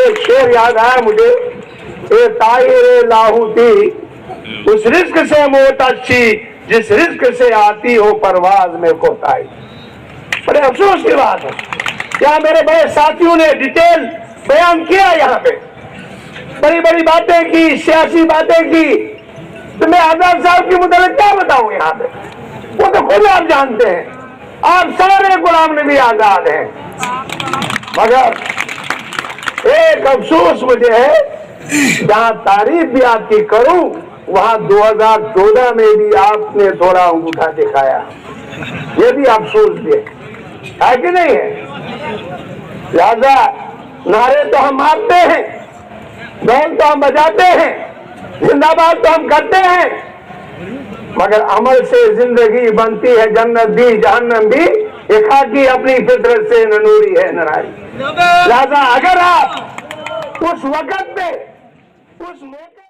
ایک شعر یاد آیا مجھے، اے طائر لاہوتی اس رزق سے موت اچھی جس رزق سے آتی ہو پرواز میں کوتاہی۔ بڑے افسوس کی بات ہے، یہاں میرے بڑے ساتھیوں نے ڈیٹیل بیان کیا، یہاں پہ بڑی بڑی باتیں کی، سیاسی باتیں کی، تو میں آزاد صاحب کی متعلق کیا بتاؤں یہاں پہ؟ وہ تو خود آپ جانتے ہیں، آپ سارے غلام نبی آزاد ہیں، مگر ایک افسوس مجھے ہے، جہاں تعریف بھی آپ کی کروں وہاں 2014 میں بھی آپ نے تھوڑا انگوٹھا دکھایا، یہ بھی افسوس بھی ہے کہ نہیں ہے؟ لہذا نعرے تو ہم مارتے ہیں، ڈھول تو ہم بجاتے ہیں، زندہ باد تو ہم کرتے ہیں، مگر عمل سے زندگی بنتی ہے جنت بھی جہنم بھی، یہ خاکی اپنی فطرت سے نہ نوری ہے نہ ناری۔ لہذا اگر آپ اس وقت پہ اس موقع